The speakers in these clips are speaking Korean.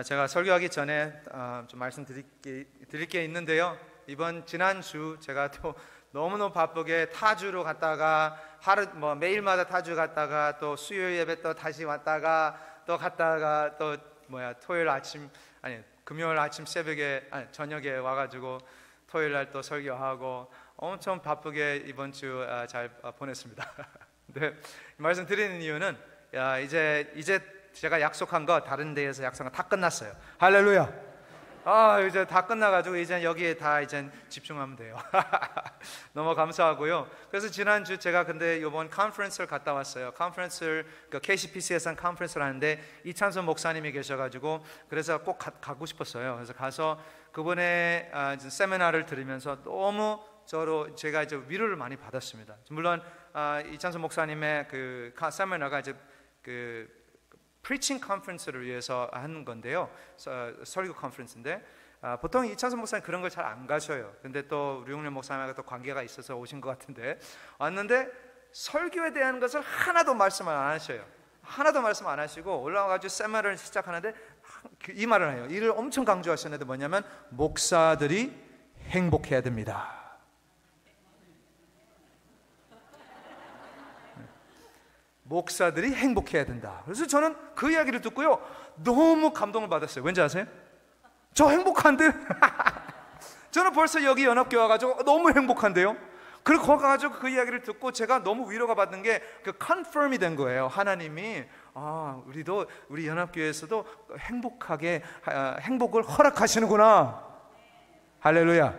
제가 설교하기 전에 좀 드릴 게 있는데요. 지난주 제가 또 너무너무 바쁘게 타주로 갔다가 매일마다 타주 갔다가 또 수요일 예배 또 다시 왔다가 또 갔다가 또 금요일 아침 저녁에 와가지고 토요일 날 또 설교하고 엄청 바쁘게 이번 주 잘 보냈습니다. 네, 말씀 드리는 이유는 이제 제가 약속한 거 다른 데에서 약속한 거 다 끝났어요. 할렐루야. 이제 다 끝나가지고 이제 여기에 다 이제 집중하면 돼요. 너무 감사하고요. 그래서 지난주 제가 근데 이번 컨퍼런스를 갔다 왔어요. KCPC에서 한 컨퍼런스를 하는데 이찬선 목사님이 계셔가지고 그래서 꼭 가고 싶었어요. 그래서 가서 그분의 세미나를 들으면서 너무 제가 이제 위로를 많이 받았습니다. 물론 이찬선 목사님의 그 세미나가 이제 그 프리칭 컨퍼런스를 위해서 하는 건데요. 설교 컨퍼런스인데 보통 이찬선 목사님 그런 걸 잘 안 가셔요. 근데 또 우리 류용렬 목사님하고 또 관계가 있어서 오신 것 같은데 왔는데 설교에 대한 것을 하나도 말씀을 안 하셔요. 하나도 말씀 안 하시고 올라와가지고 세미나를 시작하는데 이 말을 해요. 이를 엄청 강조하셨는데 뭐냐면 목사들이 행복해야 됩니다. 목사들이 행복해야 된다. 그래서 저는 그 이야기를 듣고요 너무 감동을 받았어요. 왠지 아세요? 저 행복한데 저는 벌써 여기 연합교회 와가지고 너무 행복한데요. 그리고 거기 가가지고 그 이야기를 듣고 제가 너무 위로가 받는 게 컨펌이 된 거예요. 하나님이 우리 연합교회에서도 행복을 허락하시는구나. 할렐루야.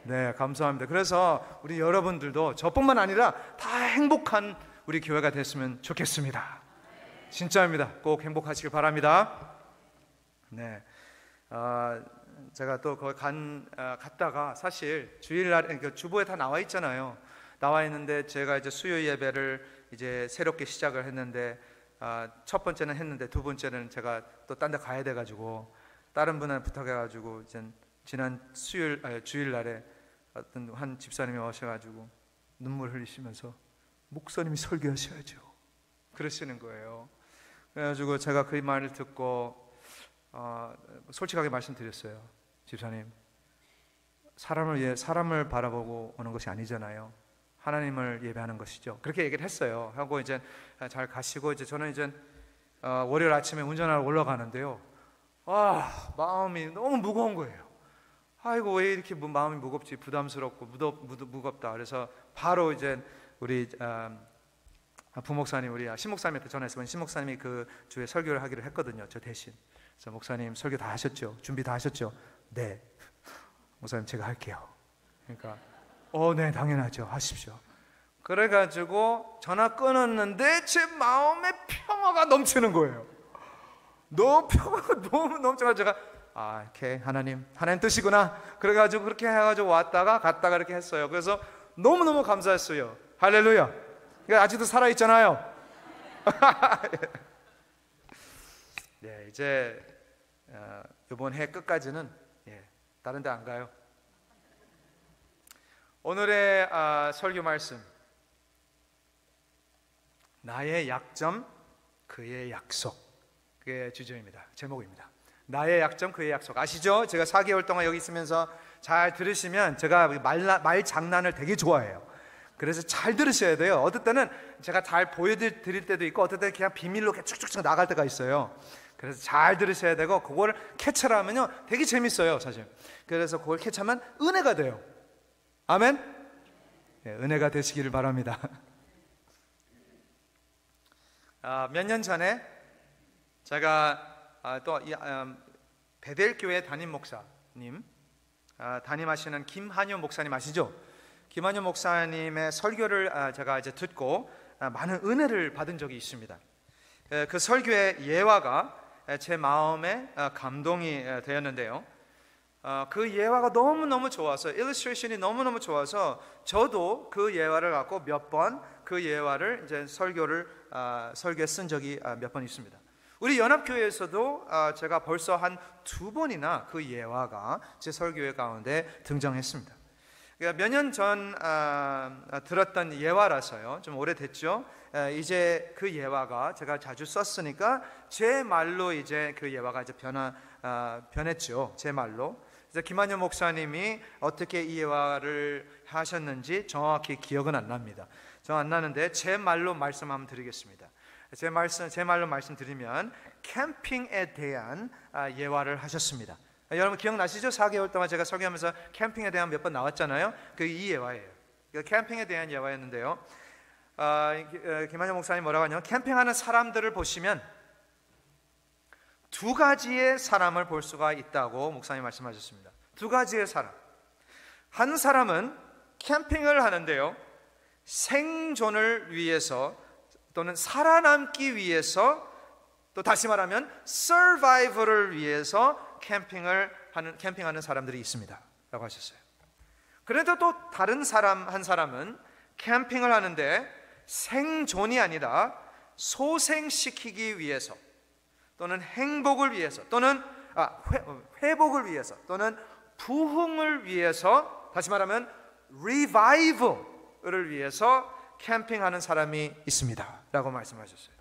네, 감사합니다. 그래서 우리 여러분들도 저뿐만 아니라 다 행복한 우리 교회가 됐으면 좋겠습니다. 진짜입니다. 꼭 행복하시길 바랍니다. 네, 제가 또 거기 갔다가 사실 주일날 주보에 다 나와 있잖아요. 나와 있는데 제가 이제 수요 예배를 이제 새롭게 시작을 했는데 첫 번째는 했는데 두 번째는 제가 또 딴 데 가야 돼가지고 다른 분한테 부탁해가지고 이제 지난 주일날에 어떤 한 집사님이 오셔가지고 눈물 흘리시면서 목사님이 설교하셔야죠 그러시는 거예요. 그래가지고 제가 그 말을 듣고 솔직하게 말씀드렸어요. 집사님, 사람을 바라보고 오는 것이 아니잖아요. 하나님을 예배하는 것이죠. 그렇게 얘기를 했어요. 하고 이제 잘 가시고 이제 저는 이제 월요일 아침에 운전하러 올라가는데요. 마음이 너무 무거운 거예요. 아이고 왜 이렇게 마음이 무겁지, 부담스럽고 무겁다. 그래서 바로 이제 우리 부목사님, 우리 신목사님한테 전화했으면 신목사님이 그 주에 설교를 하기로 했거든요. 저 대신. 그래서 목사님 설교 다 하셨죠? 준비 다 하셨죠? 네. 목사님 제가 할게요. 그러니까 네, 당연하죠. 하십시오. 그래가지고 전화 끊었는데 제 마음에 평화가 넘치는 거예요. 평화가 너무 넘쳐가지고 제가 이렇게 하나님 뜻이구나. 그래가지고 그렇게 해가지고 갔다가 이렇게 했어요. 그래서 너무너무 감사했어요. 할렐루야. 아직도 살아있잖아요. 네, 이제 이번 해 끝까지는 다른 데 안 가요. 오늘의 설교 말씀, 나의 약점 그의 약속, 그게 주제입니다. 제목입니다. 나의 약점 그의 약속. 아시죠? 제가 4개월 동안 여기 있으면서 잘 들으시면 제가 말 장난을 되게 좋아해요. 그래서 잘 들으셔야 돼요. 어떨 때는 제가 잘 보여드릴 때도 있고 어떨 때는 그냥 비밀로 쭉쭉쭉 나갈 때가 있어요. 그래서 잘 들으셔야 되고 그걸 캐치를 하면요 되게 재밌어요 사실. 그래서 그걸 캐치하면 은혜가 돼요. 아멘? 네, 은혜가 되시기를 바랍니다. 몇 년 전에 제가 또 베델교회 담임 목사님, 담임하시는 김한효 목사님 아시죠? 김한효 목사님의 설교를 제가 이제 듣고 많은 은혜를 받은 적이 있습니다. 그 설교의 예화가 제 마음에 감동이 되었는데요. 그 예화가 너무너무 좋아서, 일러스트레이션이 너무너무 좋아서 저도 그 예화를 갖고 몇 번 그 예화를 이제 설교에 쓴 적이 몇 번 있습니다. 우리 연합교회에서도 제가 벌써 한 2번이나 그 예화가 제 설교회 가운데 등장했습니다. 몇 년 전 들었던 예화라서요. 좀 오래됐죠. 이제 그 예화가 제가 자주 썼으니까 제 말로 이제 그 예화가 이제 변했죠. 제 말로. 그래서 김한효 목사님이 어떻게 이 예화를 하셨는지 정확히 기억은 안 납니다. 안 나는데 제 말로 말씀 한번 드리겠습니다. 제 말로 말씀드리면 캠핑에 대한 예화를 하셨습니다. 여러분 기억나시죠? 4개월 동안 제가 설교하면서 캠핑에 대한 몇 번 나왔잖아요. 이 예화예요. 캠핑에 대한 예화였는데요. 김한효 목사님 뭐라고 하냐면, 캠핑하는 사람들을 보시면 두 가지의 사람을 볼 수가 있다고 목사님 말씀하셨습니다. 두 가지의 사람. 한 사람은 캠핑을 하는데요, 생존을 위해서 또는 살아남기 위해서, 또 다시 말하면 survival을 위해서 캠핑하는 사람들이 있습니다 라고 하셨어요. 그래도 또 다른 사람 한 사람은 캠핑을 하는데 생존이 아니라 소생시키기 위해서, 또는 행복을 위해서, 또는 회복을 위해서, 또는 부흥을 위해서, 다시 말하면 리바이벌을 위해서 캠핑하는 사람이 있습니다 라고 말씀하셨어요.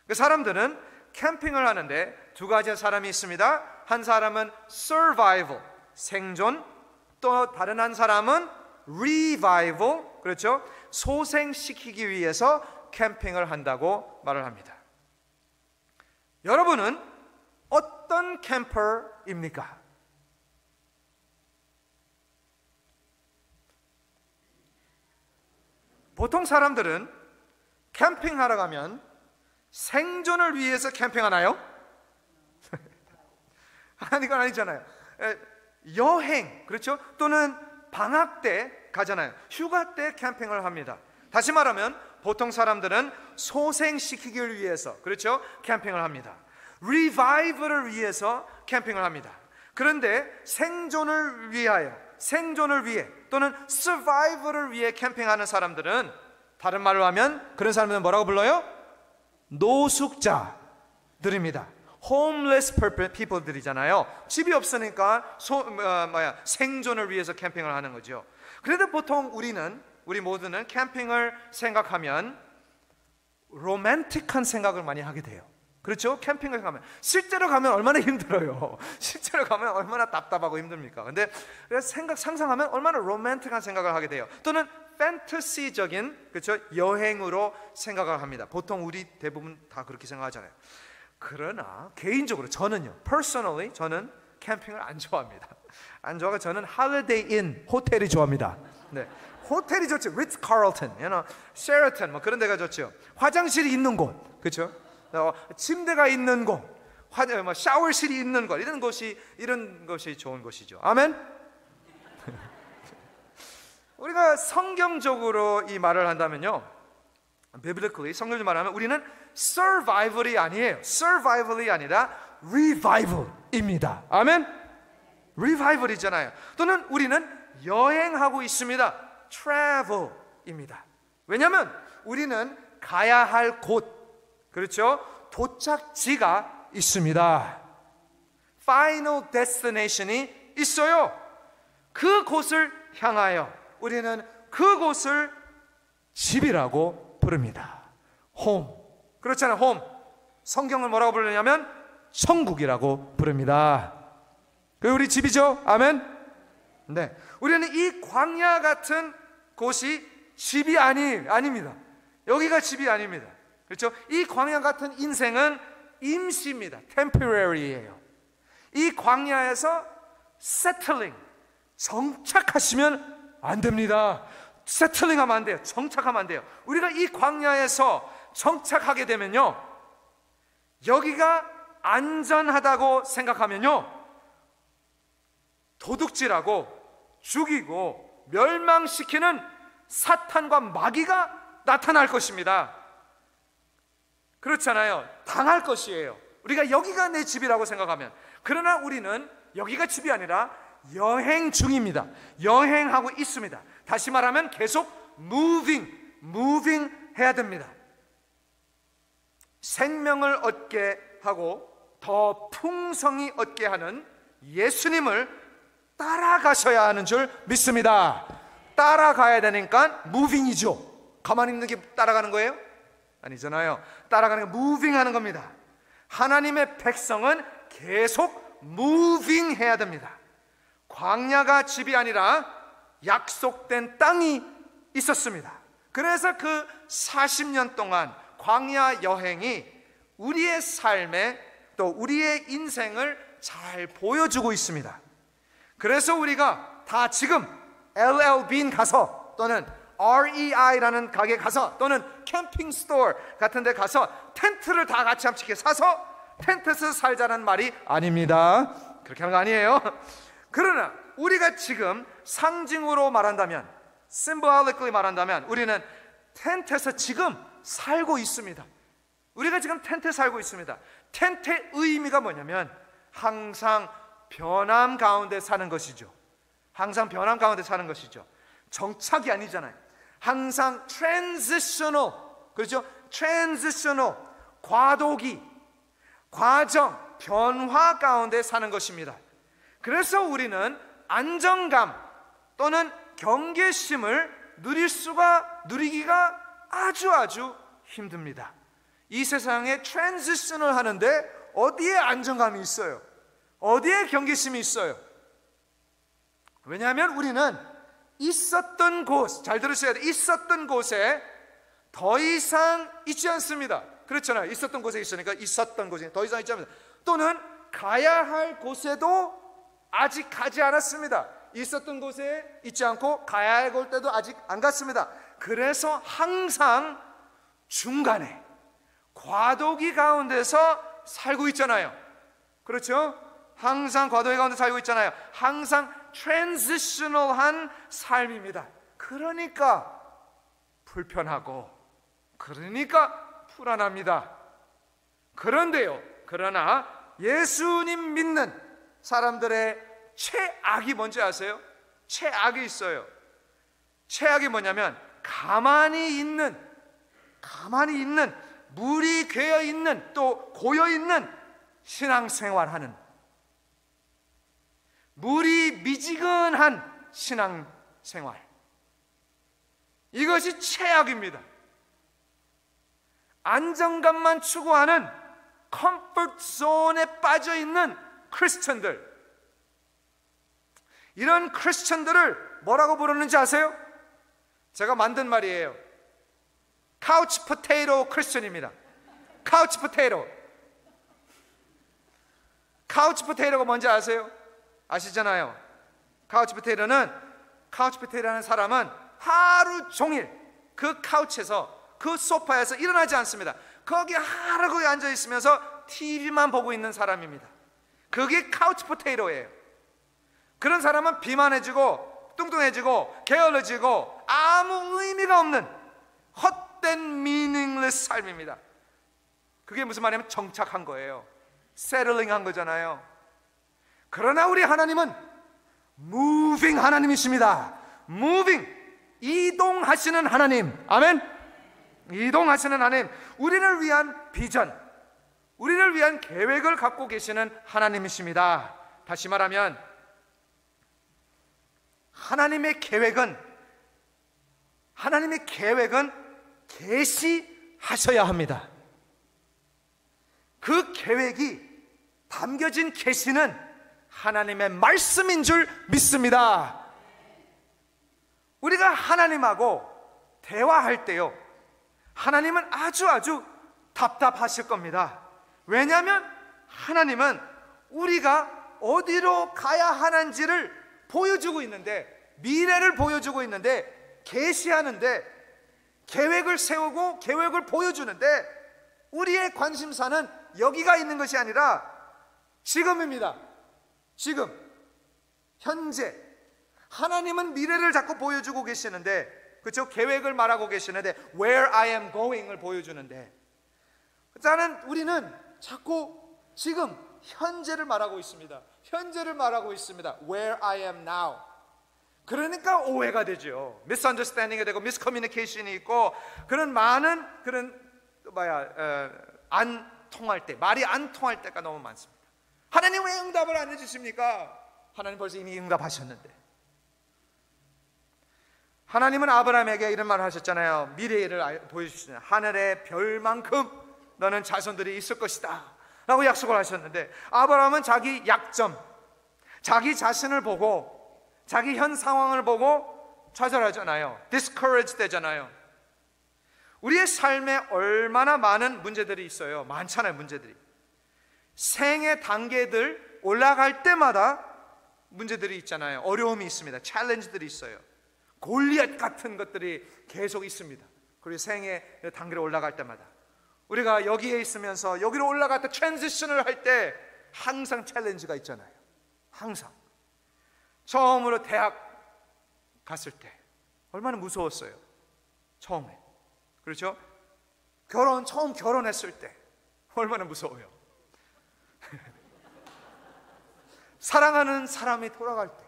그 사람들은 캠핑을 하는데 두 가지의 사람이 있습니다. 한 사람은 survival, 생존, 또 다른 한 사람은 revival, 그렇죠? 소생시키기 위해서 캠핑을 한다고 말을 합니다. 여러분은 어떤 캠퍼입니까? 보통 사람들은 캠핑하러 가면 생존을 위해서 캠핑하나요? 아니, 이건 아니잖아요. 여행, 그렇죠? 또는 방학 때 가잖아요. 휴가 때 캠핑을 합니다. 다시 말하면 보통 사람들은 소생시키기를 위해서, 그렇죠? 캠핑을 합니다. 리바이벌을 위해서 캠핑을 합니다. 그런데 생존을 위해 또는 서바이벌을 위해 캠핑하는 사람들은, 다른 말로 하면 그런 사람들은 뭐라고 불러요? 노숙자들입니다. homeless people들이잖아요. 집이 없으니까 생존을 위해서 캠핑을 하는 거죠. 그래도 보통 우리 모두는 캠핑을 생각하면 로맨틱한 생각을 많이 하게 돼요. 그렇죠? 캠핑을 가면, 실제로 가면 얼마나 힘들어요. 실제로 가면 얼마나 답답하고 힘듭니까? 근데 상상하면 얼마나 로맨틱한 생각을 하게 돼요. 또는 판타시적인, 그렇죠? 여행으로 생각을 합니다. 보통 우리 대부분 다 그렇게 생각하잖아요. 그러나 개인적으로 personally 저는 캠핑을 안 좋아합니다. 안 좋아하고 저는 Holiday Inn, 호텔이 좋아합니다. 네, 호텔이 좋죠. Ritz Carlton, Sheraton, 뭐 그런 데가 좋죠. 화장실이 있는 곳, 그렇죠? 침대가 있는 곳, 샤워실이 있는 곳, 이런 것이 좋은 곳이죠. 아멘. 우리가 성경적으로 이 말을 한다면요, biblically 성경적으로 말하면 우리는 survival이 아니에요. survival이 아니라 revival입니다. 아멘. revival이잖아요. 또는 우리는 여행하고 있습니다. travel입니다. 왜냐하면 우리는 가야 할 곳, 그렇죠? 도착지가 있습니다. final destination이 있어요. 그곳을 향하여 우리는 그곳을 집이라고 부릅니다. home. 그렇잖아요. home. 성경을 뭐라고 부르냐면 천국이라고 부릅니다. 그게 우리 집이죠. 아멘. 네, 우리는 이 광야 같은 곳이 집이 아닙니다. 여기가 집이 아닙니다. 그렇죠? 이 광야 같은 인생은 임시입니다. temporary예요. 이 광야에서 settling, 정착하시면 안 됩니다. settling 하면 안 돼요. 정착하면 안 돼요. 우리가 이 광야에서 정착하게 되면요, 여기가 안전하다고 생각하면요, 도둑질하고 죽이고 멸망시키는 사탄과 마귀가 나타날 것입니다. 그렇잖아요. 당할 것이에요. 우리가 여기가 내 집이라고 생각하면. 그러나 우리는 여기가 집이 아니라 여행 중입니다. 여행하고 있습니다. 다시 말하면 계속 moving 해야 됩니다. 생명을 얻게 하고 더 풍성히 얻게 하는 예수님을 따라가셔야 하는 줄 믿습니다. 따라가야 되니까 무빙이죠. 가만히 있는 게 따라가는 거예요? 아니잖아요. 따라가는 게 무빙하는 겁니다. 하나님의 백성은 계속 무빙해야 됩니다. 광야가 집이 아니라 약속된 땅이 있었습니다. 그래서 그 40년 동안 광야 여행이 우리의 삶에 또 우리의 인생을 잘 보여주고 있습니다. 그래서 우리가 다 지금 LL Bean 가서 또는 REI라는 가게 가서 또는 캠핑 스토어 같은 데 가서 텐트를 다 같이 함께 사서 텐트에서 살자는 말이 아닙니다. 그렇게 하는 거 아니에요. 그러나 우리가 지금 상징으로 말한다면, symbolically 말한다면 우리는 텐트에서 지금 살고 있습니다. 우리가 지금 텐트에 살고 있습니다. 텐트의 의미가 뭐냐면 항상 변함 가운데 사는 것이죠. 항상 변함 가운데 사는 것이죠. 정착이 아니잖아요. 항상 transitional, 그렇죠? transitional, 과도기, 과정, 변화 가운데 사는 것입니다. 그래서 우리는 안정감 또는 경계심을 누리기가 아주 힘듭니다. 이 세상에 트랜지션을 하는데 어디에 안정감이 있어요? 어디에 경계심이 있어요? 왜냐하면 우리는 있었던 곳, 잘 들으셔야 돼요. 있었던 곳에 더 이상 있지 않습니다. 그렇잖아요. 있었던 곳에 있으니까 있었던 곳에 더 이상 있지 않습니다. 또는 가야 할 곳에도 아직 가지 않았습니다. 있었던 곳에 있지 않고 가야 할 곳에도 아직 안 갔습니다. 그래서 항상 중간에 과도기 가운데서 살고 있잖아요. 그렇죠? 항상 과도기 가운데 살고 있잖아요. 항상 트랜지셔널한 삶입니다. 그러니까 불편하고, 그러니까 불안합니다. 그런데요, 그러나 예수님 믿는 사람들의 최악이 뭔지 아세요? 최악이 있어요. 최악이 뭐냐면 가만히 있는, 물이 괴어 있는, 또 고여 있는 신앙생활하는, 물이 미지근한 신앙생활, 이것이 최악입니다. 안정감만 추구하는 컴포트 존에 빠져 있는 크리스천들, 이런 크리스천들을 뭐라고 부르는지 아세요? 제가 만든 말이에요. 카우치 포테이토 크리스천입니다. 카우치 포테이토. 카우치 포테이토가 뭔지 아세요? 아시잖아요. 카우치 포테이토라는 사람은 하루 종일 그 카우치에서, 그 소파에서 일어나지 않습니다. 거기 하루 거기 앉아 있으면서 TV만 보고 있는 사람입니다. 그게 카우치 포테이토예요. 그런 사람은 비만해지고 뚱뚱해지고 게을러지고 아무 의미가 없는 헛된 meaningless 삶입니다. 그게 무슨 말이냐면 정착한 거예요. settling 한 거잖아요. 그러나 우리 하나님은 moving 하나님이십니다. moving, 이동하시는 하나님. 아멘. 이동하시는 하나님, 우리를 위한 비전, 우리를 위한 계획을 갖고 계시는 하나님이십니다. 다시 말하면 하나님의 계획은 계시하셔야 합니다. 그 계획이 담겨진 계시는 하나님의 말씀인 줄 믿습니다. 우리가 하나님하고 대화할 때요, 하나님은 아주 답답하실 겁니다. 왜냐하면 하나님은 우리가 어디로 가야 하는지를 보여주고 있는데, 미래를 보여주고 있는데, 계시하는데, 계획을 세우고 계획을 보여주는데, 우리의 관심사는 여기가 있는 것이 아니라 지금입니다. 지금, 현재. 하나님은 미래를 자꾸 보여주고 계시는데, 그렇죠? 계획을 말하고 계시는데, where I am going을 보여주는데, 우리는 자꾸 지금 현재를 말하고 있습니다. 현재를 말하고 있습니다. Where I am now. 그러니까 오해가 되죠. misunderstanding이 되고 miscommunication이 있고, 그런 많은 안 통할 때, 말이 안 통할 때가 너무 많습니다. 하나님 왜 응답을 안 해주십니까? 하나님 벌써 이미 응답하셨는데. 하나님은 아브라함에게 이런 말을 하셨잖아요. 미래를 보여주시잖아요. 하늘의 별만큼 너는 자손들이 있을 것이다 라고 약속을 하셨는데, 아브라함은 자기 약점, 자기 자신을 보고, 자기 현 상황을 보고 좌절하잖아요. discouraged 되잖아요. 우리의 삶에 얼마나 많은 문제들이 있어요. 많잖아요. 문제들이. 생의 단계들 올라갈 때마다 문제들이 있잖아요. 어려움이 있습니다. 챌린지들이 있어요. 골리앗 같은 것들이 계속 있습니다. 그리고 생의 단계를 올라갈 때마다 우리가 여기에 있으면서 여기로 올라갈 때, 트랜지션을 할 때 항상 챌린지가 있잖아요. 항상. 처음으로 대학 갔을 때 얼마나 무서웠어요. 처음에. 그렇죠? 처음 결혼했을 때 얼마나 무서워요. 사랑하는 사람이 돌아갈 때.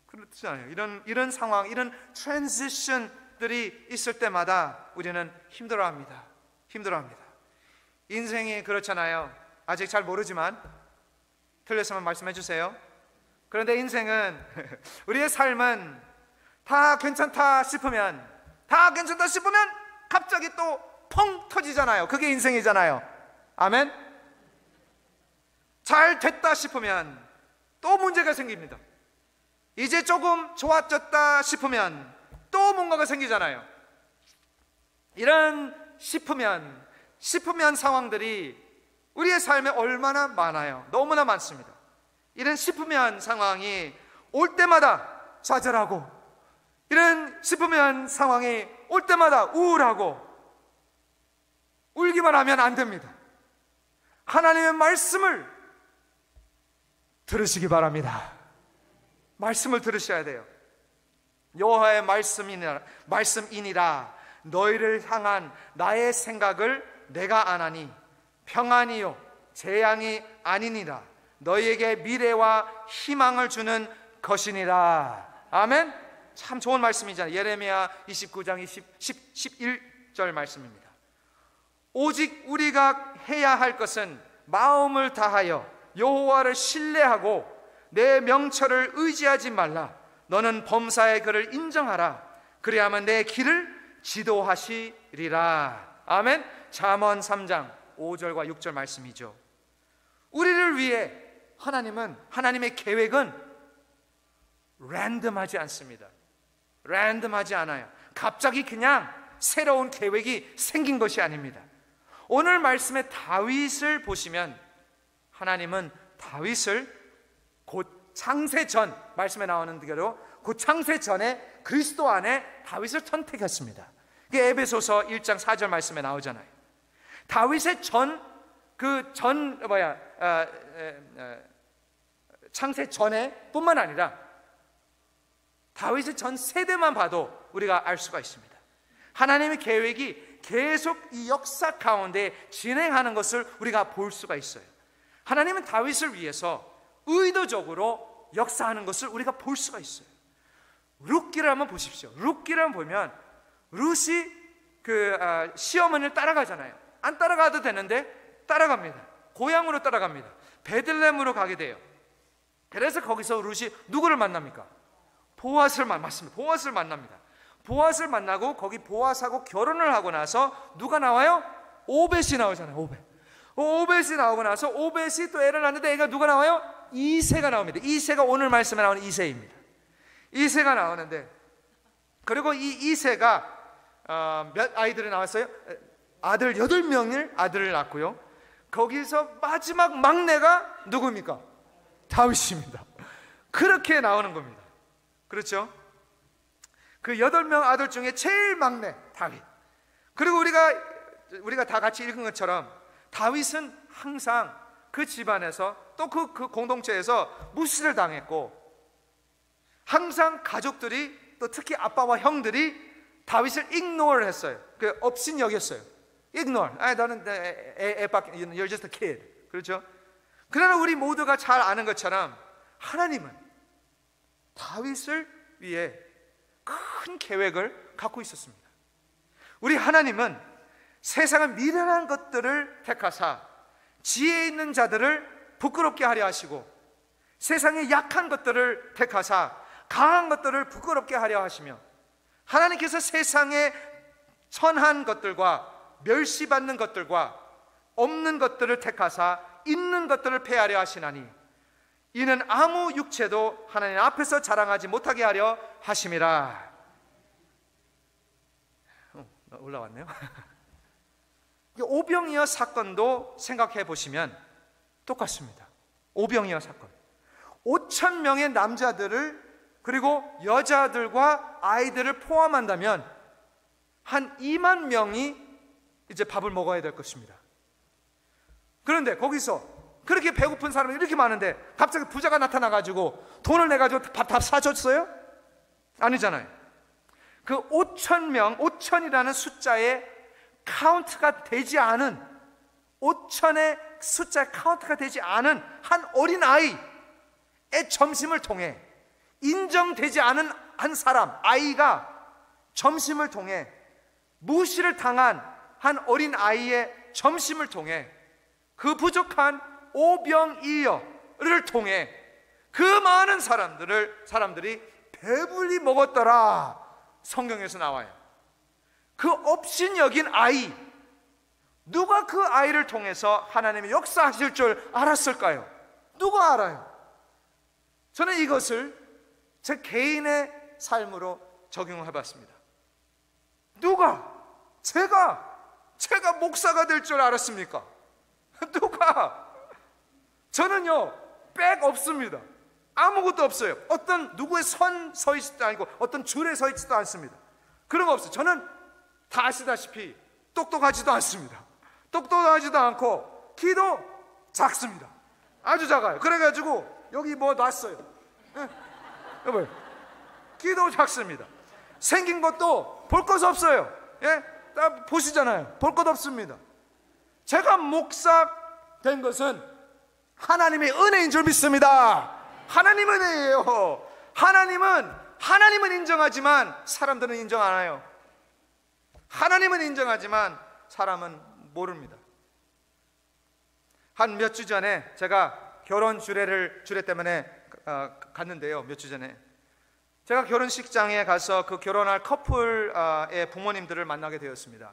그렇잖아요. 이런 상황, 이런 트랜지션들이 있을 때마다 우리는 힘들어합니다. 인생이 그렇잖아요. 아직 잘 모르지만 틀렸으면 말씀해 주세요. 그런데 인생은 우리의 삶은 다 괜찮다 싶으면 갑자기 또 펑 터지잖아요. 그게 인생이잖아요. 아멘. 잘 됐다 싶으면 또 문제가 생깁니다. 이제 조금 좋아졌다 싶으면 또 뭔가가 생기잖아요. 이런 싶으면 상황들이 우리의 삶에 얼마나 많아요. 너무나 많습니다. 이런 싶으면 상황이 올 때마다 좌절하고, 이런 싶으면 상황이 올 때마다 우울하고, 울기만 하면 안 됩니다. 하나님의 말씀을 들으시기 바랍니다. 말씀을 들으셔야 돼요. 여호와의 말씀이니라. 너희를 향한 나의 생각을 내가 아나니 평안이요 재앙이 아니니라. 너희에게 미래와 희망을 주는 것이니라. 아멘. 참 좋은 말씀이잖아요. 예레미야 29장 11절 말씀입니다. 오직 우리가 해야 할 것은 마음을 다하여 여호와를 신뢰하고 내 명철을 의지하지 말라. 너는 범사의 그를 인정하라. 그리하면 내 길을 지도하시리라. 아멘. 잠언 3장 5절과 6절 말씀이죠. 우리를 위해 하나님의 계획은 랜덤하지 않습니다. 랜덤하지 않아요. 갑자기 그냥 새로운 계획이 생긴 것이 아닙니다. 오늘 말씀의 다윗을 보시면 하나님은 다윗을 곧 창세 전, 말씀에 나오는 대로 곧 창세 전에 그리스도 안에 다윗을 선택했습니다. 그게 에베소서 1장 4절 말씀에 나오잖아요. 다윗의 창세 전에 뿐만 아니라 다윗의 전 세대만 봐도 우리가 알 수가 있습니다. 하나님의 계획이 계속 이 역사 가운데 진행하는 것을 우리가 볼 수가 있어요. 하나님은 다윗을 위해서 의도적으로 역사하는 것을 우리가 볼 수가 있어요. 룻기를 한번 보십시오. 룻기를 한번 보면 룻이 시어머니를 따라가잖아요. 안 따라가도 되는데 따라갑니다. 고향으로 따라갑니다. 베들레헴으로 가게 돼요. 그래서 거기서 룻이 누구를 만납니까? 보아스를 만납니다. 보아스를 만나고 거기 보아스하고 결혼을 하고 나서 누가 나와요? 오벳이 나오잖아요. 오벳이 나오고 나서 오벳이 또 애를 낳는데 애가 누가 나와요? 이새가 나옵니다. 이새가 오늘 말씀에 나오는 이새입니다. 이새가 나오는데, 그리고 이 이새가 몇 아이들이 나왔어요? 아들 8명의 아들을 낳고요. 거기서 마지막 막내가 누굽니까? 다윗입니다. 그렇게 나오는 겁니다. 그렇죠? 그 8명 아들 중에 제일 막내 다윗. 그리고 우리가 다 같이 읽은 것처럼 다윗은 항상 그 집안에서 또 그 공동체에서 무시를 당했고, 항상 가족들이 또 특히 아빠와 형들이 다윗을 ignore를 했어요. 업신 여겼어요. ignore. 너는 애밖에, you're just a kid. 그렇죠? 그러나 우리 모두가 잘 아는 것처럼 하나님은 다윗을 위해 큰 계획을 갖고 있었습니다. 우리 하나님은 세상의 미련한 것들을 택하사 지혜 있는 자들을 부끄럽게 하려 하시고, 세상의 약한 것들을 택하사 강한 것들을 부끄럽게 하려 하시며, 하나님께서 세상에 선한 것들과 멸시받는 것들과 없는 것들을 택하사 있는 것들을 폐하려 하시나니 이는 아무 육체도 하나님 앞에서 자랑하지 못하게 하려 하심이라. 올라왔네요. 오병이어 사건도 생각해 보시면 똑같습니다. 오병이어 사건, 5천 명의 남자들을 그리고 여자들과 아이들을 포함한다면 한 2만 명이 이제 밥을 먹어야 될 것입니다. 그런데 거기서 그렇게 배고픈 사람이 이렇게 많은데 갑자기 부자가 나타나가지고 돈을 내가지고 밥 다 사줬어요? 아니잖아요. 그 5천 명, 5천이라는 숫자에 카운트가 되지 않은, 5천의 숫자에 카운트가 되지 않은 한 어린 아이의 점심을 통해, 인정되지 않은 한 사람, 아이가 점심을 통해, 무시를 당한 한 어린 아이의 점심을 통해 그 부족한 오병이어를 통해 그 많은 사람들이 배불리 먹었더라. 성경에서 나와요. 그 업신여긴 아이, 누가 그 아이를 통해서 하나님의 역사하실 줄 알았을까요? 누가 알아요? 저는 이것을 제 개인의 삶으로 적용해 봤습니다. 누가? 제가 목사가 될 줄 알았습니까? 누가? 저는요, 백 없습니다. 아무것도 없어요. 어떤 누구의 선 서 있지도 아니고 어떤 줄에 서 있지도 않습니다. 그런 거 없어요. 저는 다 아시다시피 똑똑하지도 않습니다. 똑똑하지도 않고 키도 작습니다. 아주 작아요. 그래가지고 여기 뭐 놨어요. 여보요, 키도 작습니다. 생긴 것도 볼 것 없어요. 예? 다 보시잖아요. 볼 것 없습니다. 제가 목사 된 것은 하나님의 은혜인 줄 믿습니다. 하나님 은혜예요. 하나님은 인정하지만 사람들은 인정 안 해요. 하나님은 인정하지만 사람은 모릅니다. 한 몇 주 전에 제가 결혼 주례 때문에 갔는데요. 몇 주 전에 제가 결혼식장에 가서 그 결혼할 커플의 부모님들을 만나게 되었습니다.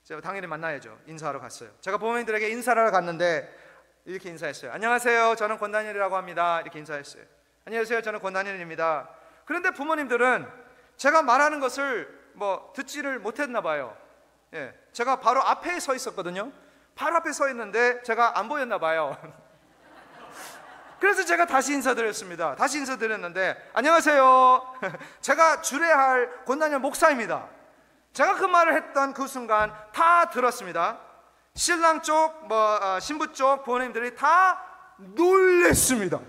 제가 당연히 만나야죠. 인사하러 갔어요. 제가 부모님들에게 인사를 하러 갔는데 이렇게 인사했어요. 안녕하세요, 저는 권다니엘이라고 합니다. 이렇게 인사했어요. 안녕하세요, 저는 권다니엘입니다. 그런데 부모님들은 제가 말하는 것을 뭐 듣지를 못했나 봐요. 예, 제가 바로 앞에 서 있었거든요. 바로 앞에 서 있는데 제가 안 보였나 봐요. 그래서 제가 다시 인사드렸습니다. 다시 인사드렸는데 안녕하세요, 제가 주례할 권다니엘 목사입니다. 제가 그 말을 했던 그 순간 다 들었습니다. 신랑 쪽, 신부 쪽 부모님들이 다 놀랬습니다.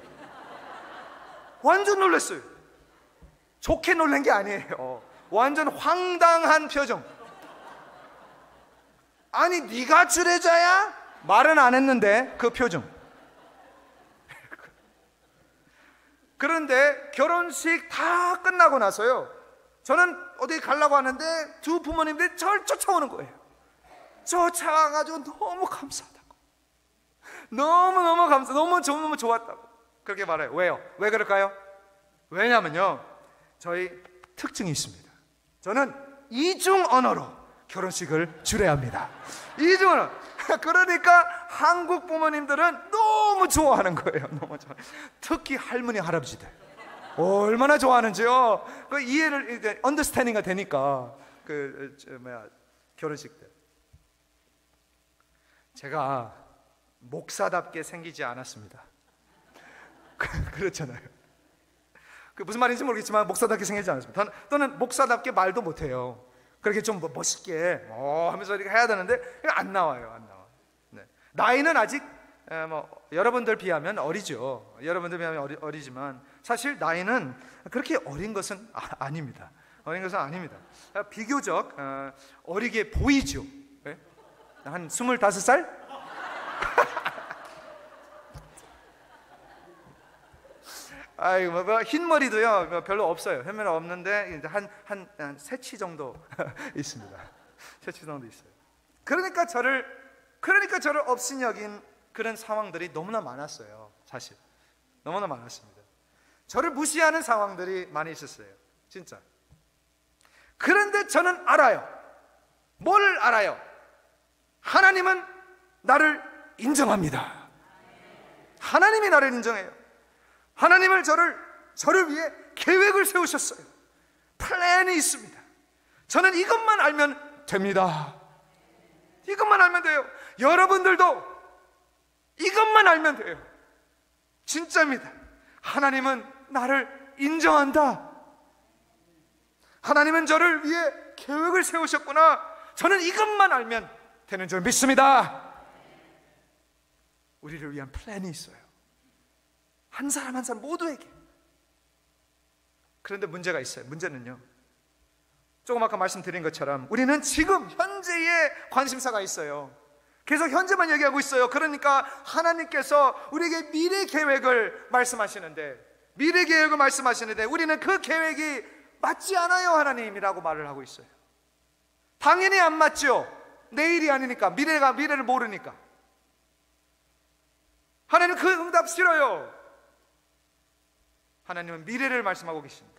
완전 놀랬어요. 좋게 놀란 게 아니에요. 완전 황당한 표정. 아니 네가 주례자야? 말은 안 했는데 그 표정. 그런데 결혼식 다 끝나고 나서요, 저는 어디 가려고 하는데 두 부모님들이 저를 쫓아오는 거예요. 쫓아가가지고 너무 감사하다고, 너무 감사, 너무 좋았다고 그렇게 말해요. 왜요? 왜 그럴까요? 왜냐면요, 저희 특징이 있습니다. 저는 이중 언어로 결혼식을 주례합니다. 이중 언어. 그러니까 한국 부모님들은 너무 좋아하는 거예요. 너무 좋아. 특히 할머니 할아버지들 얼마나 좋아하는지요. 그 이해를 이제 언더스탠딩가 되니까 결혼식 때 제가 목사답게 생기지 않았습니다. 그렇잖아요. 그 무슨 말인지 모르겠지만 목사답게 생기지 않았습니다. 또는 목사답게 말도 못해요. 그렇게 좀 멋있게 하면서 이렇게 해야 되는데 안 나와요. 네. 나이는 아직 여러분들 비하면 어리죠. 여러분들 비하면 어리지만 사실 나이는 그렇게 어린 것은 아닙니다. 어린 것은 아닙니다. 비교적 어리게 보이죠. 네? 한 25살? 아이고, 흰머리도요 별로 없어요. 흰머리 없는데 이제 한 세치 정도 있습니다. 세치 정도 있어요. 그러니까 저를 업신여긴 그런 상황들이 너무나 많았어요. 사실 너무나 많았습니다. 저를 무시하는 상황들이 많이 있었어요. 진짜. 그런데 저는 알아요. 뭘 알아요? 하나님은 나를 인정합니다. 하나님이 나를 인정해요. 하나님은 저를 위해 계획을 세우셨어요. 플랜이 있습니다. 저는 이것만 알면 됩니다. 이것만 알면 돼요. 여러분들도 이것만 알면 돼요. 진짜입니다. 하나님은 나를 인정한다. 하나님은 저를 위해 계획을 세우셨구나. 저는 이것만 알면 되는 줄 믿습니다. 우리를 위한 플랜이 있어요. 한 사람 한 사람 모두에게. 그런데 문제가 있어요. 문제는요, 조금 아까 말씀드린 것처럼 우리는 지금 현재의 관심사가 있어요. 계속 현재만 얘기하고 있어요. 그러니까 하나님께서 우리에게 미래 계획을 말씀하시는데 우리는 그 계획이 맞지 않아요 하나님이라고 말을 하고 있어요. 당연히 안 맞죠. 내일이 아니니까, 미래를 모르니까. 하나님 그 응답 싫어요. 하나님은 미래를 말씀하고 계십니다.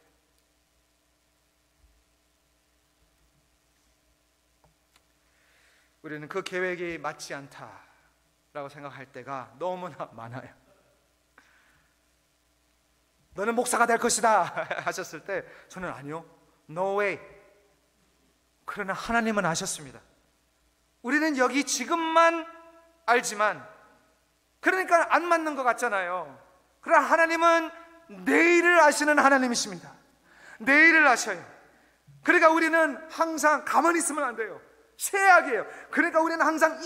우리는 그 계획이 맞지 않다라고 생각할 때가 너무나 많아요. 너는 목사가 될 것이다 하셨을 때 저는 아니요, no way. 그러나 하나님은 아셨습니다. 우리는 여기 지금만 알지만, 그러니까 안 맞는 것 같잖아요. 그러나 하나님은 내일을 아시는 하나님이십니다. 내일을 아셔요. 그러니까 우리는 항상 가만히 있으면 안 돼요. 최악이에요. 그러니까 우리는 항상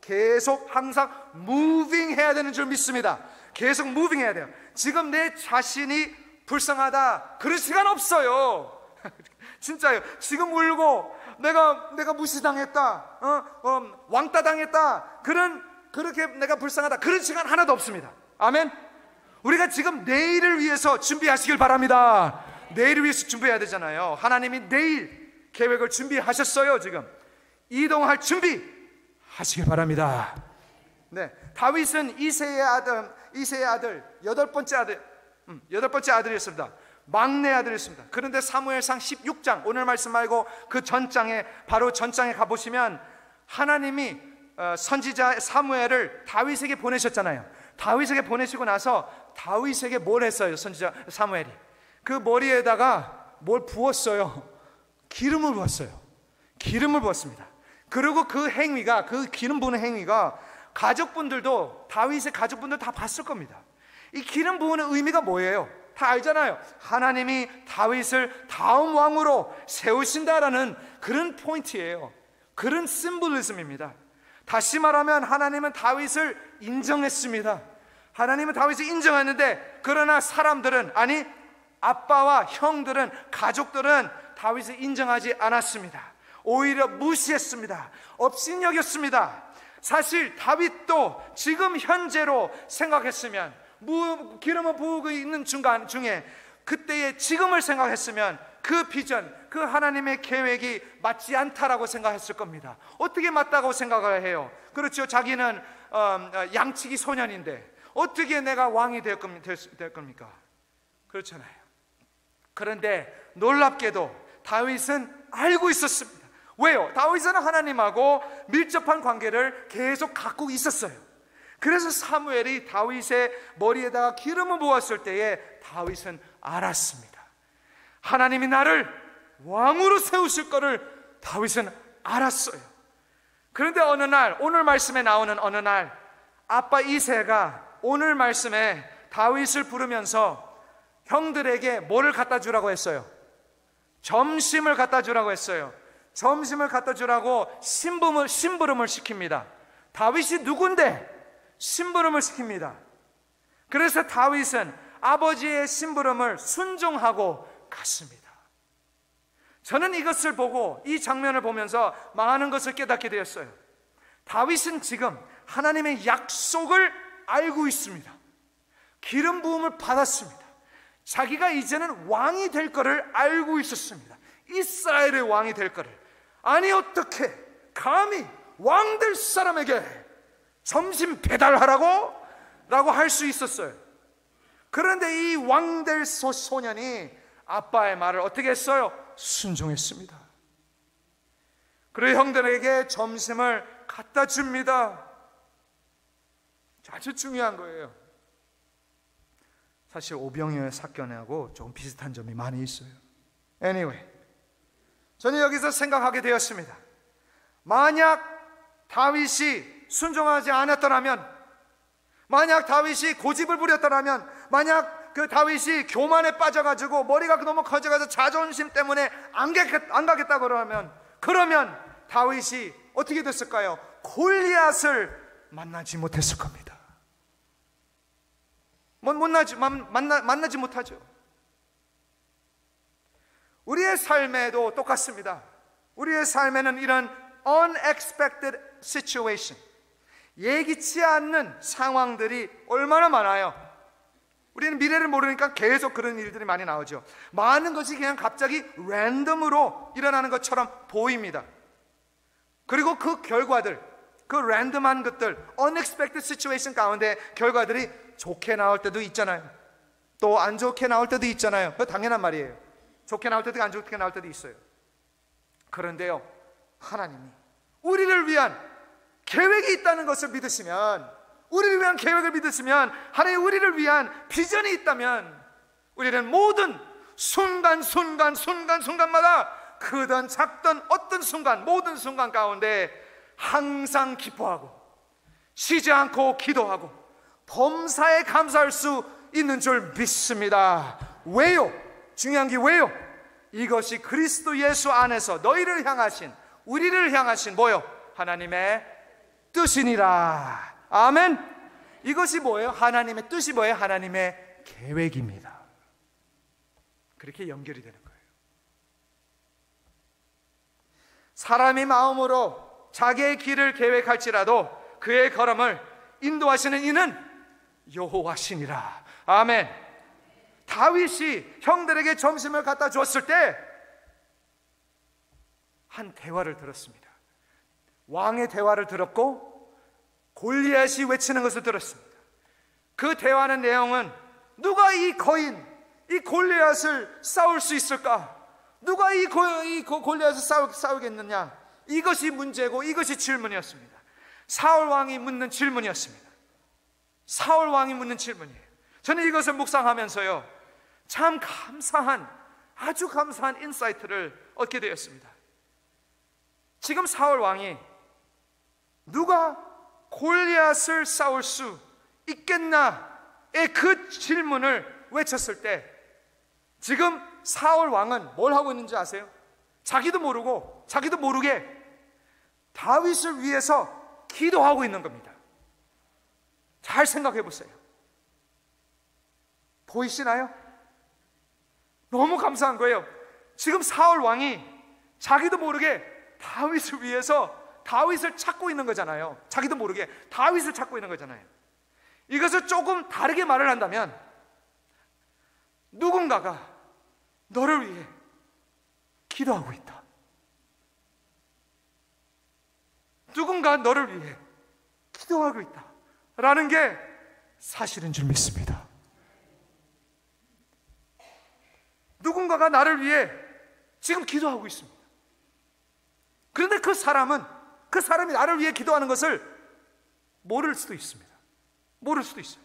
계속 항상 무빙 해야 되는 줄 믿습니다. 계속 무빙 해야 돼요. 지금 내 자신이 불쌍하다 그럴 시간 없어요. 진짜요. 지금 울고 내가 무시당했다, 왕따 당했다, 그렇게 내가 불쌍하다 그런 시간 하나도 없습니다. 아멘. 우리가 지금 내일을 위해서 준비하시길 바랍니다. 내일을 위해서 준비해야 되잖아요. 하나님이 내일 계획을 준비하셨어요. 지금 이동할 준비 하시길 바랍니다. 네, 다윗은 이새의 아들 여덟 번째 아들이었습니다. 막내 아들이었습니다. 그런데 사무엘상 16장, 오늘 말씀 말고 그 전장에, 바로 전장에 가보시면 하나님이 선지자 사무엘을 다윗에게 보내셨잖아요. 다윗에게 보내시고 나서 다윗에게 뭘 했어요? 선지자 사무엘이 그 머리에다가 뭘 부었어요? 기름을 부었습니다. 그리고 그 기름 부는 행위가 다윗의 가족분들 다 봤을 겁니다. 이 기름 부으는 의미가 뭐예요? 다 알잖아요. 하나님이 다윗을 다음 왕으로 세우신다라는 그런 포인트예요. 그런 심볼리즘입니다. 다시 말하면 하나님은 다윗을 인정했습니다. 하나님은 다윗을 인정했는데, 그러나 사람들은, 아니 아빠와 형들은, 가족들은 다윗을 인정하지 않았습니다. 오히려 무시했습니다. 업신여겼습니다. 사실 다윗도 지금 현재로 생각했으면, 기름을 부으고 있는 중에 그때의 지금을 생각했으면 그 비전, 그 하나님의 계획이 맞지 않다라고 생각했을 겁니다. 어떻게 맞다고 생각을 해요? 그렇죠. 자기는 양치기 소년인데 어떻게 내가 왕이 될 겁니까? 그렇잖아요. 그런데 놀랍게도 다윗은 알고 있었습니다. 왜요? 다윗은 하나님하고 밀접한 관계를 계속 갖고 있었어요. 그래서 사무엘이 다윗의 머리에다가 기름을 부었을 때에 다윗은 알았습니다. 하나님이 나를 왕으로 세우실 거를 다윗은 알았어요. 그런데 어느 날, 오늘 말씀에 나오는 어느 날, 아빠 이새가 오늘 말씀에 다윗을 부르면서 형들에게 뭐를 갖다 주라고 했어요? 점심을 갖다 주라고 했어요. 점심을 갖다 주라고 심부름을 시킵니다. 다윗이 누군데 심부름을 시킵니다. 그래서 다윗은 아버지의 심부름을 순종하고 갔습니다. 저는 이것을 보고, 이 장면을 보면서 많은 것을 깨닫게 되었어요. 다윗은 지금 하나님의 약속을 알고 있습니다. 기름 부음을 받았습니다. 자기가 이제는 왕이 될 거를 알고 있었습니다. 이스라엘의 왕이 될 거를. 아니 어떻게 감히 왕 될 사람에게 점심 배달하라고? 라고 할 수 있었어요. 그런데 이 왕 될 소년이 아빠의 말을 어떻게 했어요? 순종했습니다. 그리고 형들에게 점심을 갖다 줍니다. 아주 중요한 거예요. 사실 오병이어의 사건하고 조금 비슷한 점이 많이 있어요. Anyway, 저는 여기서 생각하게 되었습니다. 만약 다윗이 순종하지 않았더라면, 만약 다윗이 고집을 부렸더라면, 만약 그 다윗이 교만에 빠져가지고 머리가 너무 커져가지고 자존심 때문에 안 가겠다 그러면 다윗이 어떻게 됐을까요? 골리앗을 만나지 못했을 겁니다. 만나지 못하죠. 우리의 삶에도 똑같습니다. 우리의 삶에는 이런 unexpected situation, 예기치 않는 상황들이 얼마나 많아요. 우리는 미래를 모르니까 계속 그런 일들이 많이 나오죠. 많은 것이 그냥 갑자기 랜덤으로 일어나는 것처럼 보입니다. 그리고 그 결과들, 그 랜덤한 것들, unexpected situation 가운데 결과들이 좋게 나올 때도 있잖아요. 또 안 좋게 나올 때도 있잖아요. 그거 당연한 말이에요. 좋게 나올 때도 안 좋게 나올 때도 있어요. 그런데요, 하나님이 우리를 위한 계획이 있다는 것을 믿으시면, 우리를 위한 계획을 믿으시면, 하나님 우리를 위한 비전이 있다면, 우리는 모든 순간마다 크든 작든 어떤 순간, 모든 순간 가운데 항상 기뻐하고 쉬지 않고 기도하고 범사에 감사할 수 있는 줄 믿습니다. 왜요? 중요한 게 왜요? 이것이 그리스도 예수 안에서 너희를 향하신, 우리를 향하신 뭐요? 하나님의 뜻이니라. 아멘. 이것이 뭐예요? 하나님의 뜻이 뭐예요? 하나님의 계획입니다. 그렇게 연결이 되는 거예요. 사람이 마음으로 자기의 길을 계획할지라도 그의 걸음을 인도하시는 이는 여호와시니라. 아멘. 다윗이 형들에게 점심을 갖다 주었을 때 한 대화를 들었습니다. 왕의 대화를 들었고 골리앗이 외치는 것을 들었습니다. 그 대화의 내용은 누가 이 거인, 이 골리앗을 싸울 수 있을까? 누가 이 골리앗을 싸우겠느냐? 이것이 문제고 이것이 질문이었습니다. 사울 왕이 묻는 질문이었습니다. 사울 왕이 묻는 질문이에요. 저는 이것을 묵상하면서요, 참 감사한, 아주 감사한 인사이트를 얻게 되었습니다. 지금 사울 왕이 누가 골리앗을 싸울 수 있겠나의 그 질문을 외쳤을 때, 지금 사울 왕은 뭘 하고 있는지 아세요? 자기도 모르게 다윗을 위해서 기도하고 있는 겁니다. 잘 생각해 보세요. 보이시나요? 너무 감사한 거예요. 지금 사울 왕이 자기도 모르게 다윗을 위해서 다윗을 찾고 있는 거잖아요. 자기도 모르게 다윗을 찾고 있는 거잖아요. 이것을 조금 다르게 말을 한다면, 누군가가 너를 위해 기도하고 있다. 누군가 너를 위해 기도하고 있다 라는 게 사실인 줄 믿습니다. 누군가가 나를 위해 지금 기도하고 있습니다. 그런데 그 사람이 나를 위해 기도하는 것을 모를 수도 있습니다. 모를 수도 있어요.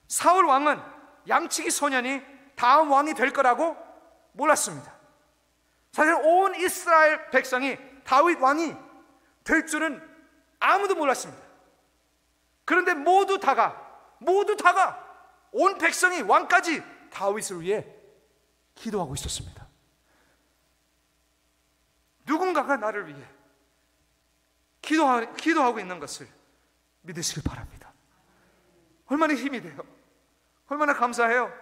사울 왕은 양치기 소년이 다음 왕이 될 거라고 몰랐습니다. 사실 온 이스라엘 백성이 다윗 왕이 될 줄은 아무도 몰랐습니다. 그런데 모두 다가 온 백성이, 왕까지 다윗을 위해 기도하고 있었습니다. 누군가가 나를 위해 기도하고 있는 것을 믿으시길 바랍니다. 얼마나 힘이 돼요. 얼마나 감사해요.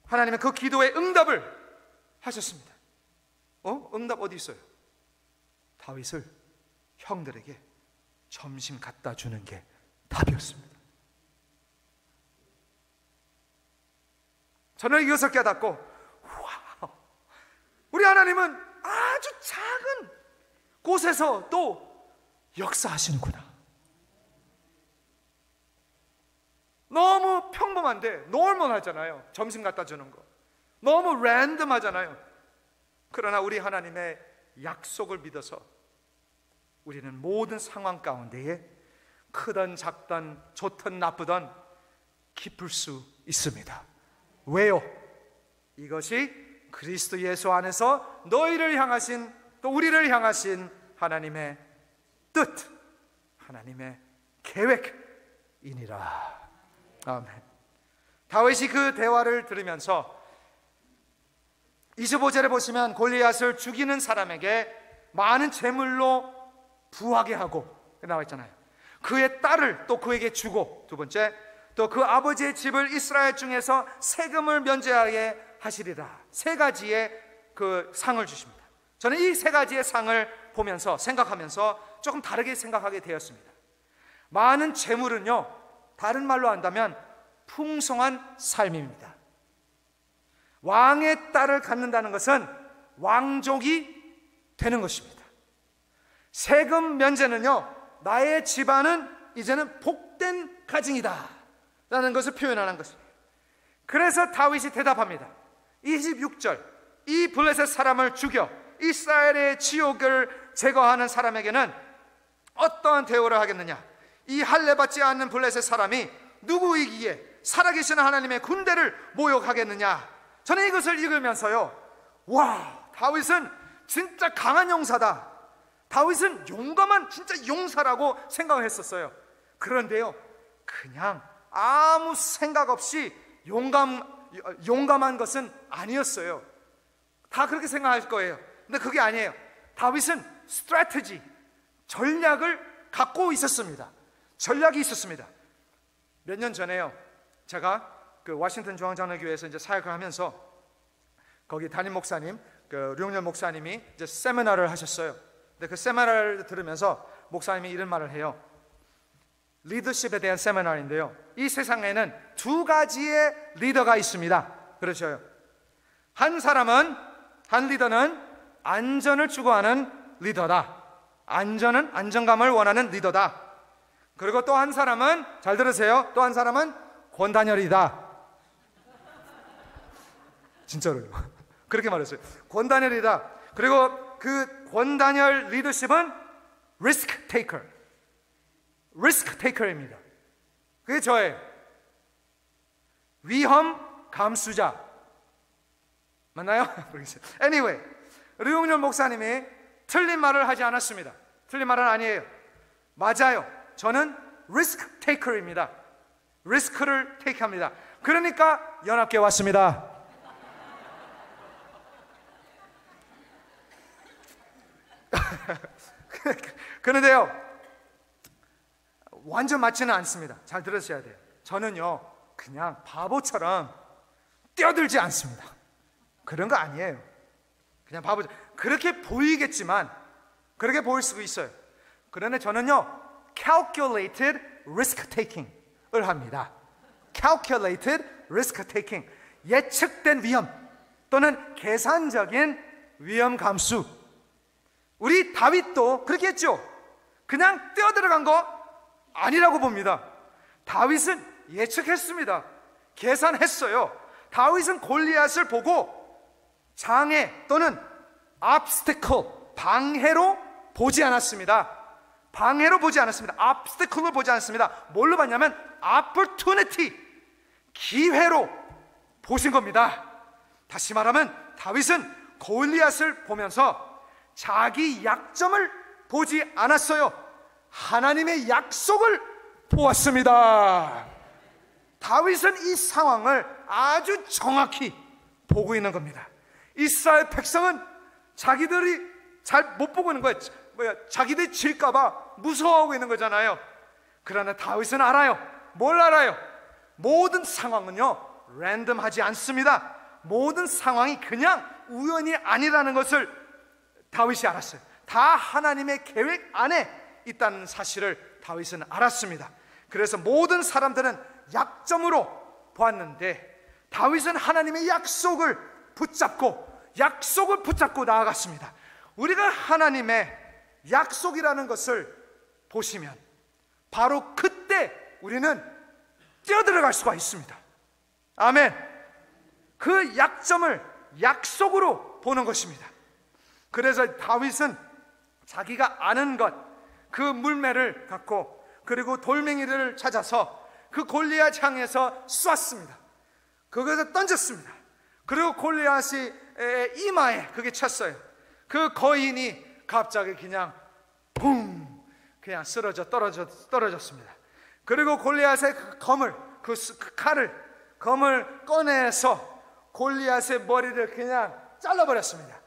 하나님은 그 기도의 응답을 하셨습니다. 응답 어디 있어요? 다윗을 형들에게 점심 갖다 주는 게 답이었습니다. 저는 이것을 깨닫고, 와우, 우리 하나님은 아주 작은 곳에서 또 역사하시는구나. 너무 평범한데 노멀하잖아요. 점심 갖다 주는 거. 너무 랜덤하잖아요. 그러나 우리 하나님의 약속을 믿어서 우리는 모든 상황 가운데에 크든 작든 좋든 나쁘든 기쁠 수 있습니다. 왜요? 이것이 그리스도 예수 안에서 너희를 향하신, 또 우리를 향하신 하나님의 뜻, 하나님의 계획이니라. 아멘. 다윗이 그 대화를 들으면서 25절에 보시면 골리앗을 죽이는 사람에게 많은 재물로 부하게 하고 나와 있잖아요. 그의 딸을 또 그에게 주고, 두 번째, 또 그 아버지의 집을 이스라엘 중에서 세금을 면제하게 하시리라. 세 가지의 그 상을 주십니다. 저는 이 세 가지의 상을 보면서 생각하면서 조금 다르게 생각하게 되었습니다. 많은 재물은요, 다른 말로 한다면 풍성한 삶입니다. 왕의 딸을 갖는다는 것은 왕족이 되는 것입니다. 세금 면제는요, 나의 집안은 이제는 복된 가정이다 라는 것을 표현하는 것입니다. 그래서 다윗이 대답합니다. 26절, 이 블레셋 사람을 죽여 이스라엘의 지옥을 제거하는 사람에게는 어떠한 대우를 하겠느냐? 이 할례받지 않는 블레셋 사람이 누구이기에 살아계시는 하나님의 군대를 모욕하겠느냐? 저는 이것을 읽으면서요, 와, 다윗은 진짜 강한 용사다, 다윗은 용감한 진짜 용사라고 생각을 했었어요. 그런데요, 그냥 아무 생각 없이 용감한 것은 아니었어요. 다 그렇게 생각할 거예요. 근데 그게 아니에요. 다윗은 스트래티지, 전략을 갖고 있었습니다. 전략이 있었습니다. 몇 년 전에요, 제가 그 워싱턴 중앙장로교회에서 이제 사역을 하면서 거기 담임 목사님, 그 류영렬 목사님이 이제 세미나를 하셨어요. 근데 그 세미나를 들으면서 목사님이 이런 말을 해요. 리더십에 대한 세미나인데요, 이 세상에는 두 가지의 리더가 있습니다. 그렇죠. 한 리더는 안전을 추구하는 리더다. 안정감을 원하는 리더다. 그리고 또 한 사람은, 잘 들으세요, 또 한 사람은 권단열이다. 진짜로요. 그렇게 말했어요. 권단열이다. 그리고 그 권단열 리더십은 리스크 테이커입니다. 그게 저예요. 위험 감수자. 맞나요? Anyway, 류용렬 목사님이 틀린 말을 하지 않았습니다. 틀린 말은 아니에요. 맞아요. 저는 리스크 테이커입니다. 리스크를 테이크합니다. 그러니까 연합교회 왔습니다. 그런데요, 완전 맞지는 않습니다. 잘 들으셔야 돼요. 저는요, 그냥 바보처럼 뛰어들지 않습니다. 그런 거 아니에요. 그냥 바보처럼, 그렇게 보이겠지만, 그렇게 보일 수도 있어요. 그러나 저는요, calculated risk taking을 합니다. calculated risk taking, 예측된 위험 또는 계산적인 위험 감수. 우리 다윗도 그렇게 했죠. 그냥 뛰어들어간 거 아니라고 봅니다. 다윗은 예측했습니다. 계산했어요. 다윗은 골리앗을 보고 장애 또는 obstacle, 방해로 보지 않았습니다. 방해로 보지 않았습니다. obstacle을 보지 않았습니다. 뭘로 봤냐면 opportunity, 기회로 보신 겁니다. 다시 말하면 다윗은 골리앗을 보면서 자기 약점을 보지 않았어요. 하나님의 약속을 보았습니다. 다윗은 이 상황을 아주 정확히 보고 있는 겁니다. 이스라엘 백성은 자기들이 잘 못 보고 있는 거예요. 자기들이 질까봐 무서워하고 있는 거잖아요. 그러나 다윗은 알아요. 뭘 알아요? 모든 상황은요, 랜덤하지 않습니다. 모든 상황이 그냥 우연이 아니라는 것을 다윗이 알았어요. 다 하나님의 계획 안에 있다는 사실을 다윗은 알았습니다. 그래서 모든 사람들은 약점으로 보았는데 다윗은 하나님의 약속을 붙잡고 나아갔습니다. 우리가 하나님의 약속이라는 것을 보시면 바로 그때 우리는 뛰어들어갈 수가 있습니다. 아멘. 그 약점을 약속으로 보는 것입니다. 그래서 다윗은 자기가 아는 것, 그 물매를 갖고 그리고 돌멩이를 찾아서 그 골리앗 향해서 쐈습니다. 그것을 던졌습니다. 그리고 골리앗이 이마에 그게 쳤어요. 그 거인이 갑자기 그냥 붕 그냥 쓰러져 떨어졌습니다. 그리고 골리앗의 그 검을, 그 검을 꺼내서 골리앗의 머리를 그냥 잘라버렸습니다.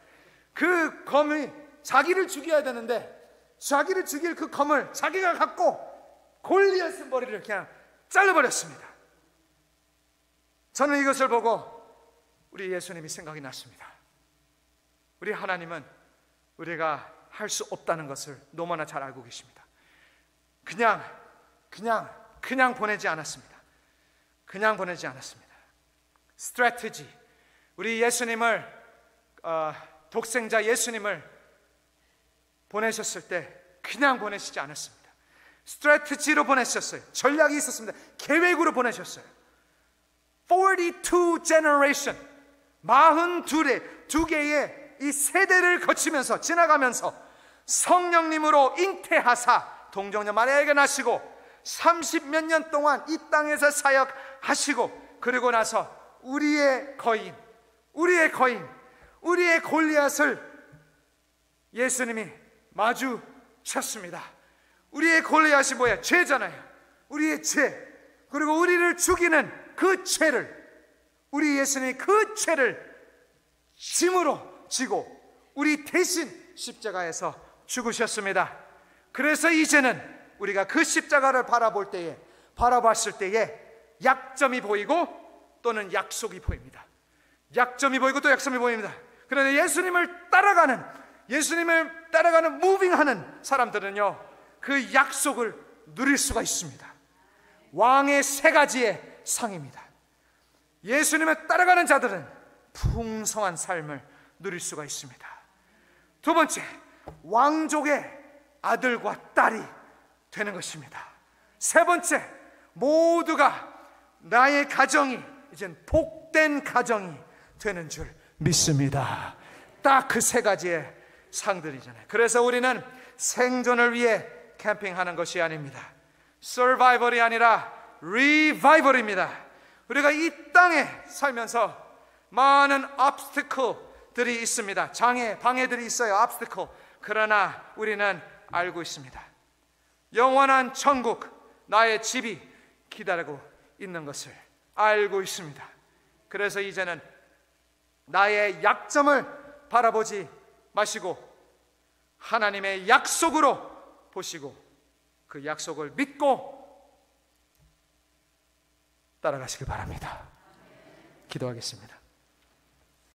그 검이 자기를 죽여야 되는데 자기를 죽일 그 검을 자기가 갖고 골리앗의 머리를 그냥 잘라버렸습니다. 저는 이것을 보고 우리 예수님이 생각이 났습니다. 우리 하나님은 우리가 할 수 없다는 것을 너무나 잘 알고 계십니다. 그냥 보내지 않았습니다. 그냥 보내지 않았습니다. 스트래티지, 우리 예수님을 독생자 예수님을 보내셨을 때 그냥 보내시지 않았습니다. 스트래티지로 보내셨어요. 전략이 있었습니다. 계획으로 보내셨어요. 42 generation, 42개의 이 세대를 거치면서 지나가면서 성령님으로 잉태하사 동정녀 마리아에게 나시고 30몇 년 동안 이 땅에서 사역하시고 그리고 나서 우리의 골리앗을 예수님이 마주쳤습니다. 우리의 골리앗이 뭐야? 죄잖아요. 우리의 죄, 그리고 우리를 죽이는 그 죄를, 우리 예수님이 그 죄를 짐으로 지고 우리 대신 십자가에서 죽으셨습니다. 그래서 이제는 우리가 그 십자가를 바라봤을 때에 약점이 보이고 또는 약속이 보입니다. 약점이 보이고 또 약점이 보입니다. 그런데 예수님을 따라가는 무빙하는 사람들은요, 그 약속을 누릴 수가 있습니다. 왕의 세 가지의 상입니다. 예수님을 따라가는 자들은 풍성한 삶을 누릴 수가 있습니다. 두 번째, 왕족의 아들과 딸이 되는 것입니다. 세 번째, 모두가 나의 가정이 이젠 복된 가정이 되는 줄 믿습니다. 딱 그 세 가지의 상들이잖아요. 그래서 우리는 생존을 위해 캠핑하는 것이 아닙니다. 서바이벌이 아니라 리바이벌입니다. 우리가 이 땅에 살면서 많은 obstacle들이 있습니다. 방해들이 있어요. obstacle. 그러나 우리는 알고 있습니다. 영원한 천국, 나의 집이 기다리고 있는 것을 알고 있습니다. 그래서 이제는 나의 약점을 바라보지 마시고 하나님의 약속으로 보시고 그 약속을 믿고 따라가시기 바랍니다. 기도하겠습니다.